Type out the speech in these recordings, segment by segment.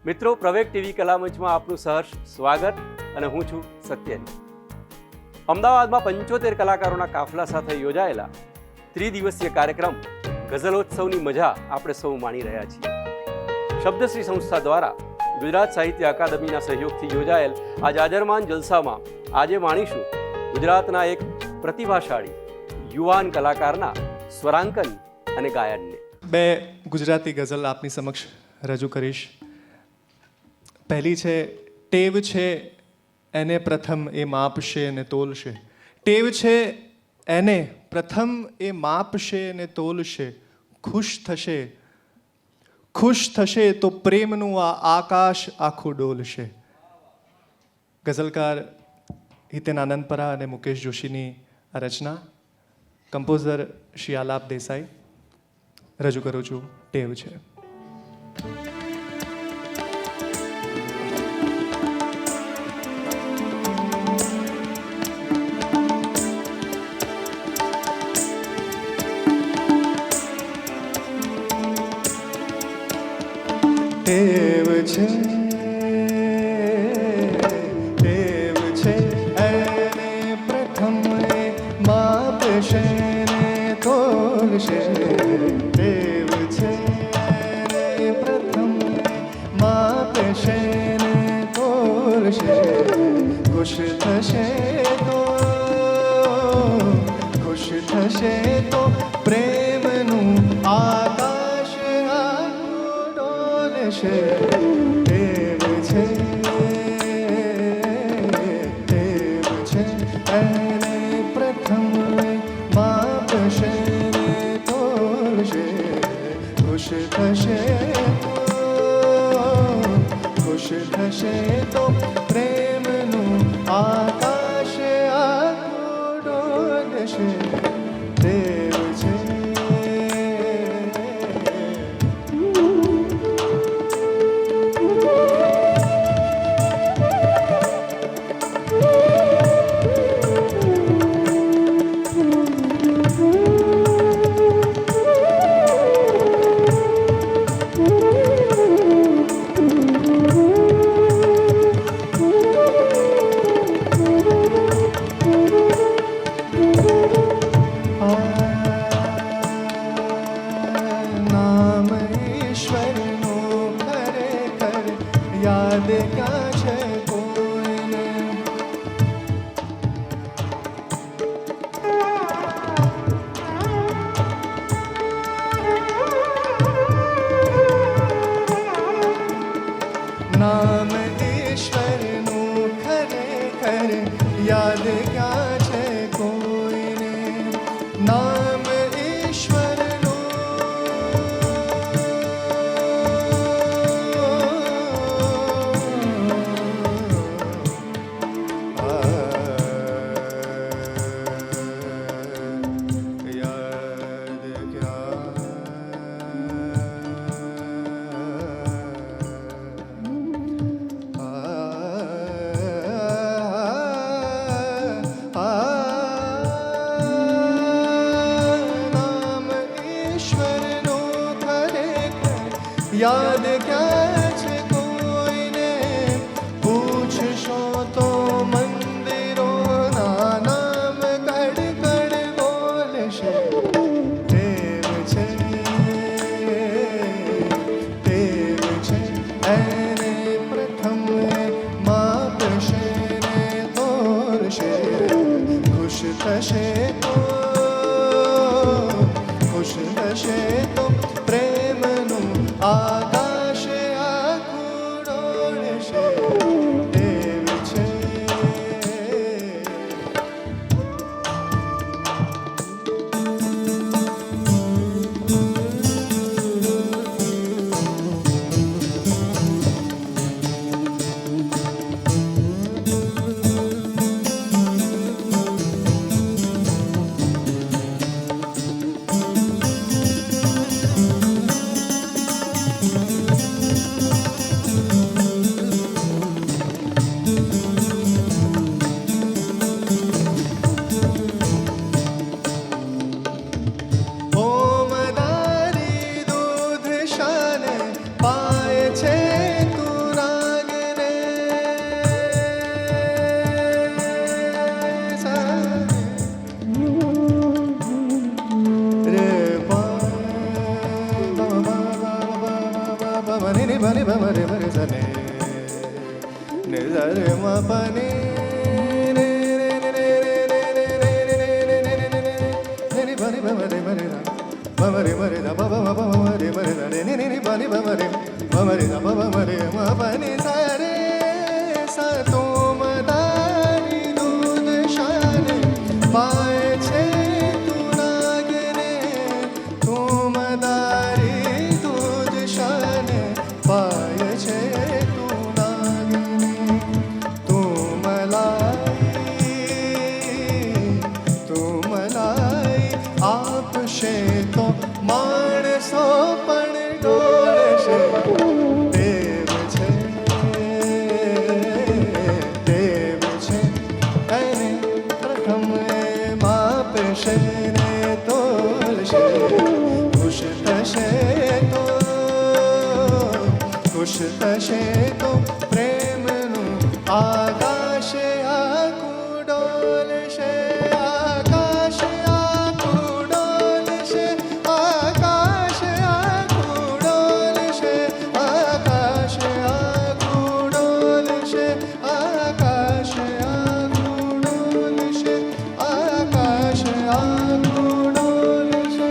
મિત્રો, પ્રવેગ ટીવી કલામંચમાં આપનું સહર્ષ સ્વાગત અને હું છું સત્યન. અમદાવાદમાં 75 કલાકારોના કાફલા સાથે યોજાયેલા ત્રિદિવસીય કાર્યક્રમ ગઝલોત્સવની મજા આપણે સૌ માણી રહ્યા છીએ. શબ્દશ્રી સંસ્થા દ્વારા ગુજરાત સાહિત્ય અકાદમીના સહયોગથી યોજાયેલ આ જાજરમાન જલસામાં આજે માણીશું ગુજરાતના એક પ્રતિભાશાળી યુવાન કલાકારના સ્વરાંકન અને ગાયનને. બે ગુજરાતી ગઝલ આપની સમક્ષ રજૂ કરીશ. પહેલી છે, ટેવ છે એને પ્રથમ એ માપશે ને તોલશે. ટેવ છે એને પ્રથમ એ માપશે ને તોલશે. ખુશ થશે તો પ્રેમનું આ આકાશ આખું ડોલશે. ગઝલકાર હિતેન આનંદપરા અને મુકેશ જોશીની આ રચના. કમ્પોઝર શ્રી આલાપ દેસાઈ. રજૂ કરું છું, ટેવ છે. ટેવ છે એને પ્રથમ માપશે ને તોલશે. ટેવ છે એને પ્રથમ માપશે ને તોલશે. ખુશ થશે તો પ્રેમનું આકાશ આખું ડોલશે. ટેવ છે એને પ્રથમ માપશે ને તોલશે. ખુશ થશે તો પ્રેમનું આકાશ આખું ડોલશે. ટેવ છે. નામ ઈશ્વરનું ખરેખર યાદ ક્યાં છે કોઈને. નામ ઈશ્વરનું ખરેખર યાદ ક્યાં છે કોઈને. નામ યાદ ક્યાં છે કોઈને. પૂછશો તો મંદિરોના નામ કડ બોલશે. ટેવ છે એને પ્રથમ માપશે ને તોલશે. ખુશ થશે તો પ્રેમનું આકાશ મરે મરે સને ને રે મ પને ને રે ને રે રે રે રે રે રે રે રે ને બને મરે મરે રા મરે મરે રા બા બા બા મરે મરે રા ને ને ને બને મરે મરે રા બા મરે મ પને સા રે સા તો મદારી દૂધ શાને પાય છે તું નાગને તું મદારી દૂધ શાને પાય છે તું નાગને તું મલાઈ આપશે તો માણસો પણ ડોળશે દેવ છે દેવ છે એને પ્રથમ એ માપશે ને તોલશે ખુશ થશે તો પ્રેમનું આકાશ આખું ડોલશે આકાશ આખું ડોલશે આકાશ આખું ડોલશે આકાશ આખું ડોલશે આકાશ આખું ડોલશે આકાશ આખું ડોલશે.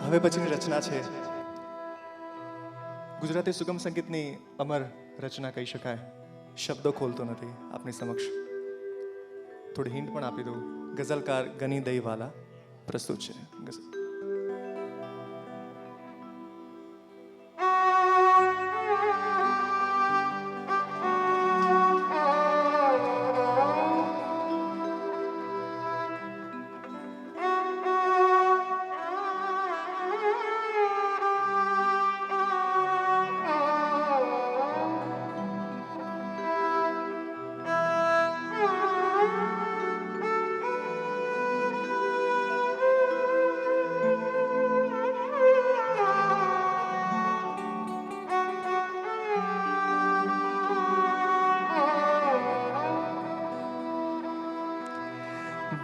હવે પછીની રચના છે ગુજરાતી સુગમ સંગીતની અમર રચના કહી શકાય. શબ્દો ખોલતો નથી આપની સમક્ષ. થોડી હિન્ટ પણ આપી દઉં. ગઝલકાર ગની દઈવાલા પ્રસ્તુત છે ગઝલ.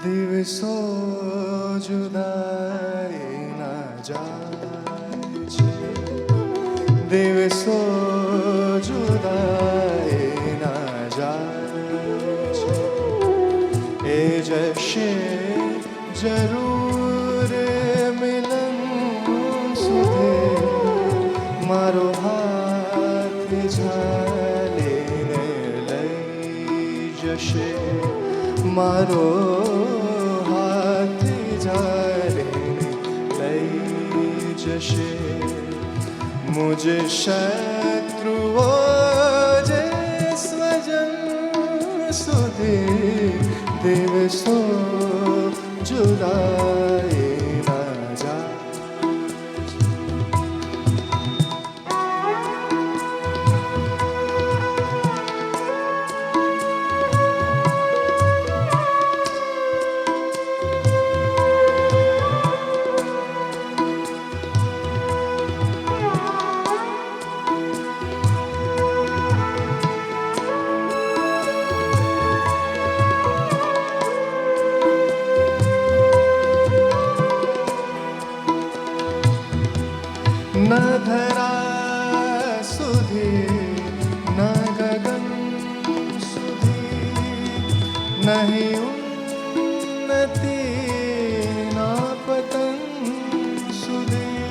દિવસો જુદાઈ ના જાય છે દિવસો જુદાઈ ના જાય છે એ જશે જરૂર મિલન સુધી મારો હાથ ઝાલીને લઈ જશે મારો હાથ ઝાલીને લઈ જશે મુझ શત્રુઓ જે સ્વજન સુધી દિવસો જુદાઈ ના જાય. ન ધરા સુધી ન ગગન સુધી નહીં ઉન્નતિ ના પતન સુધી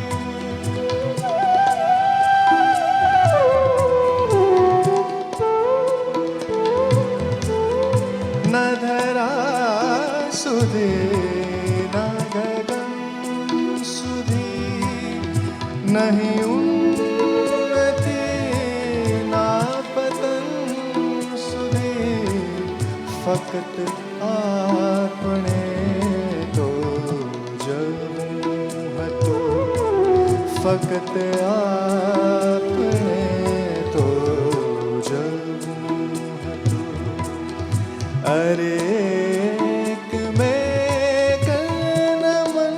ન ધરા સુધી ન ગગન સુધી नहीं उन्नति ना पतन સુધી ફક્ત આપણે તો જવું હતું ફક્ત આપને તો જવું હતું. અરે એક મેઘન મન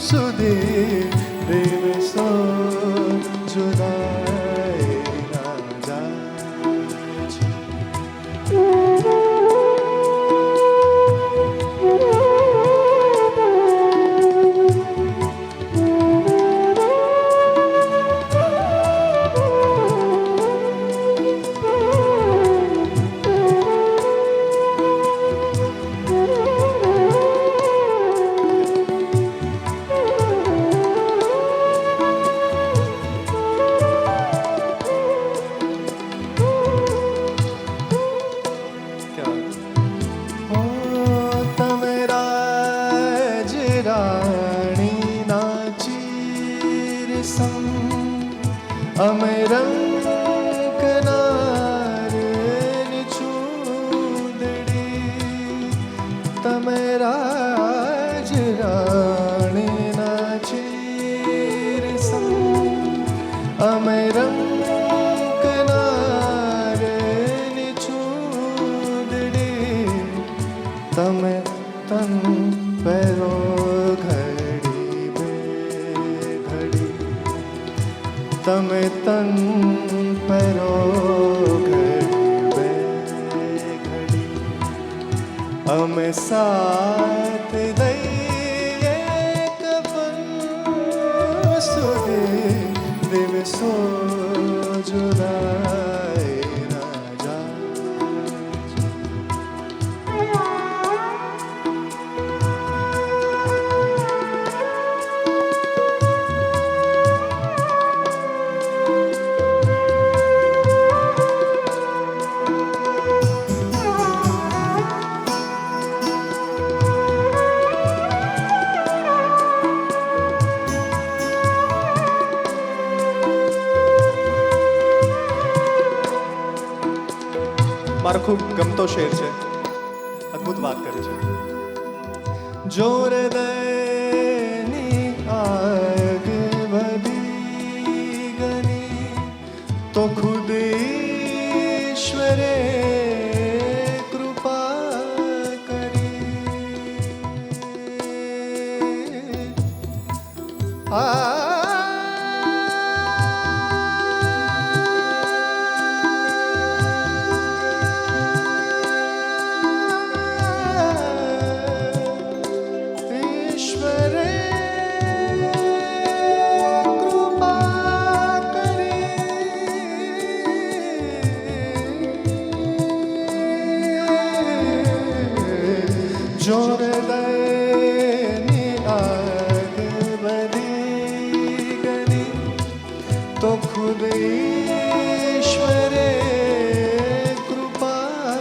સુધી દિવસો જુદાઈ ના જાય છે. તમે રાજ રાણીના ચીર સમ અમે રંકનારની ચૂંદડી. તમે રાજ રાણીના ચીર સમ અમે રંકનારની ચૂંદડી. તમે તન પહેરો ઘડી બે ઘડી. તમે તન પહેરો ઘડી બે ઘડી. અમે સાથ દઈએ કફન સુધી દિવસો જુદાઈ ના જાય. મારો ખૂબ ગમતો શેર છે. અદ્ભુત વાત કરે છે. જો હૃદયની આગ વધી ગઈ તો ખુદ ઈશ્વરે કૃપા કરી. ઈશ્વરે કૃપા કરી. જો હૃદયની આગ વધી ગઈ તો ખુદ ઈશ્વરે કૃપા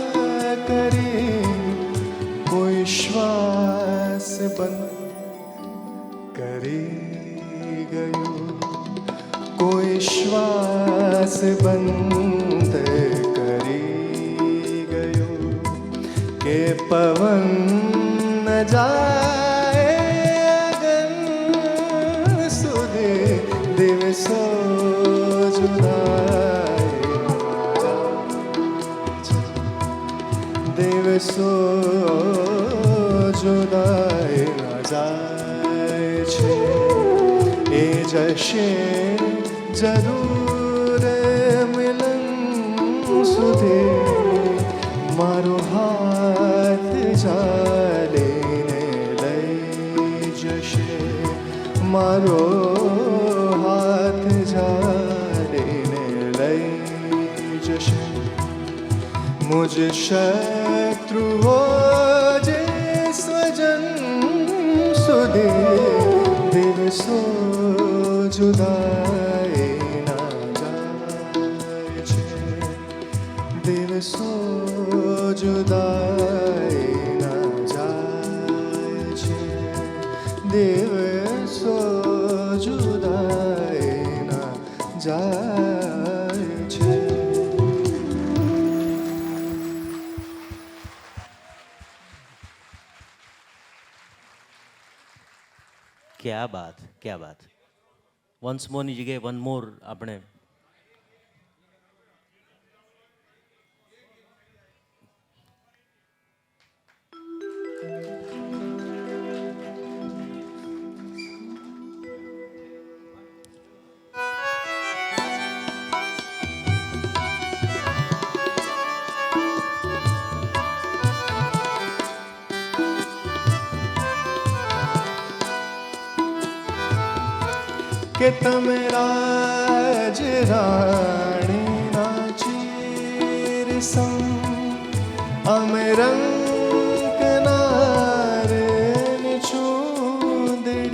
કરી. કોઈ શ્વાસ બંધ કરી ગયું. કોઈ શ્વાસ બંધ કરી ગયું કે પવન ન જાય ગગન સુધી દિવસો જુદાઈ દિવસો જુદાઈ ના જાય છે. એ જશે જરૂર મિલન સુધી. મારો હાથ ચાલીને લઈ જશે. મારો હાથ ચાલીને લઈ જશે. મુझ શત્રુઓ જે સ્વજન સુધી દિવસો જુદાઈ ના જાય છે. દિવસો જુદાઈ ના જાય છે. દિવસો જુદાઈ ના જાય છે. क्या बात, क्या बात. વન્સ મોરની જગ્યાએ વન મોર આપણે કે તમે રાજ રાણીના ચીર સમ અમે રંગ નારની ચૂંદડી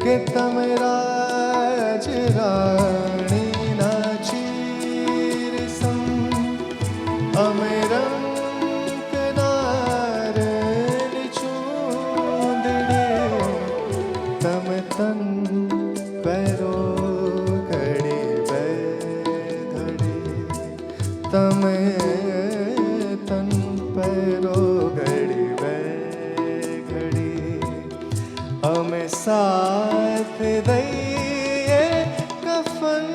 કે તમે રાજ રાણીના ચીર સમ અમે રંગ તન પહેરો ઘડી બે ઘડી તમે તન પહેરો ઘડી બે ઘડી અમે સાથ દઈએ કફન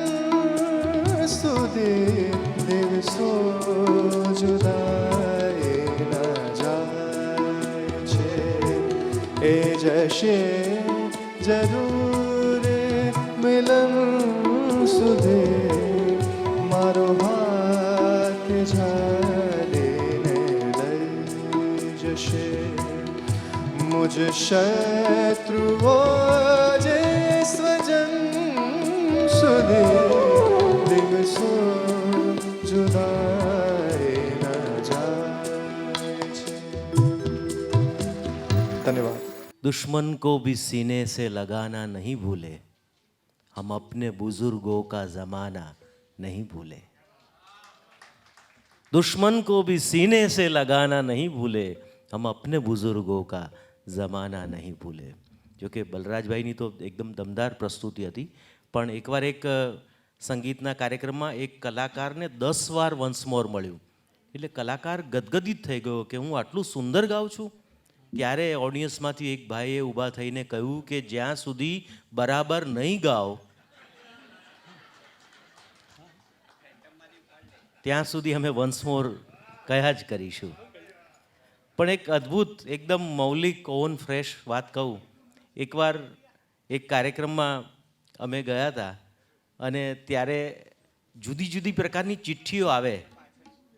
સુધી દિવસો જુદાઈ ન જાય છે એ જશે જરૂર મિલન સુધી મારો હાથ ઝાલીને લઈ જશે મુજ શત્રુઓ જે સ્વજન સુધી દિવસો જુદાઈ ન જાય છે. ધન્યવાદ. दुश्मन को भी सीने से लगाना नहीं भूले, हम अपने बुजुर्गों का जमाना नहीं भूले. दुश्मन को भी सीने से लगाना नहीं भूले, हम अपने बुजुर्गों का जमाना नहीं भूले. જો કે બલરાજભાઈની તો એકદમ દમદાર પ્રસ્તુતિ હતી, પણ એકવાર એક સંગીતના કાર્યક્રમમાં એક કલાકારને 10 વાર વન્સ મોર મળ્યું, એટલે કલાકાર ગદગદિત થઈ ગયો કે હું આટલું સુંદર ગાઉં છું. ત્યારે ઓડિયન્સમાંથી એક ભાઈએ ઊભા થઈને કહ્યું કે જ્યાં સુધી બરાબર નહીં ગાઓ ત્યાં સુધી અમે વન્સ મોર કયા જ કરીશું. પણ એક અદ્ભુત એકદમ મૌલિક ઓન ફ્રેશ વાત કહું. એકવાર એક કાર્યક્રમમાં અમે ગયા હતા અને ત્યારે જુદી જુદી પ્રકારની ચિઠ્ઠીઓ આવે,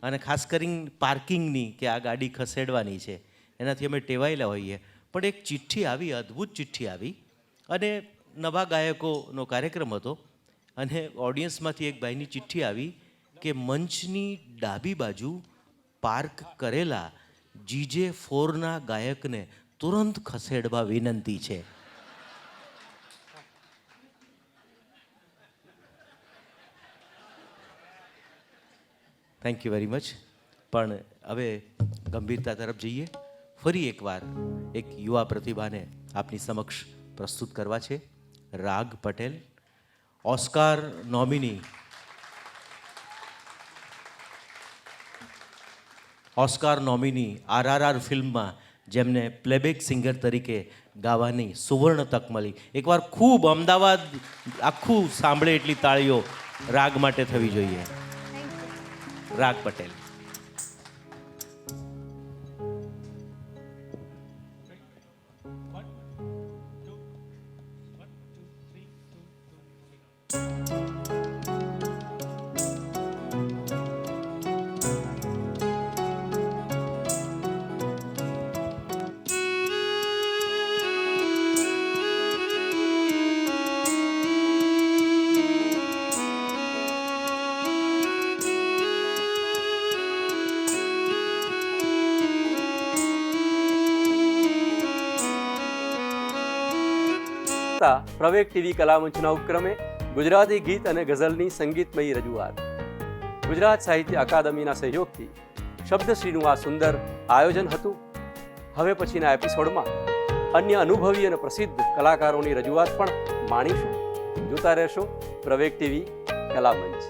અને ખાસ કરીને પાર્કિંગની કે આ ગાડી ખસેડવાની છે, એનાથી અમે ટેવાયેલા હોઈએ. પણ એક ચિઠ્ઠી આવી, અદ્ભુત ચિઠ્ઠી આવી, અને નવા ગાયકોનો કાર્યક્રમ હતો, અને ઓડિયન્સમાંથી એક ભાઈની ચિઠ્ઠી આવી કે મંચની ડાબી બાજુ પાર્ક કરેલા GJ4ના ગાયકને તુરંત ખસેડવા વિનંતી છે. Thank you very much. પણ હવે ગંભીરતા તરફ જઈએ. ફરી એકવાર એક યુવા પ્રતિભાને આપની સમક્ષ પ્રસ્તુત કરવા છે. રાગ પટેલ, ઓસ્કાર નોમિની, RRR ફિલ્મમાં જેમને પ્લેબેક સિંગર તરીકે ગાવાની સુવર્ણ તક મળી. એકવાર ખૂબ અમદાવાદ આખું સાંભળે એટલી તાળીઓ રાગ માટે થવી જોઈએ. રાગ પટેલ. પ્રવેગ ટીવી કલામંચના ઉપક્રમે ગુજરાતી ગીત અને ગઝલની સંગીતમયી રજૂઆત ગુજરાત સાહિત્ય અકાદમીના સહયોગથી શબ્દશ્રીનું આ સુંદર આયોજન હતું. હવે પછીના એપિસોડમાં અન્ય અનુભવી અને પ્રસિદ્ધ કલાકારોની રજૂઆત પણ માણીશું. જોતા રહેશો પ્રવેગ ટીવી કલામંચ.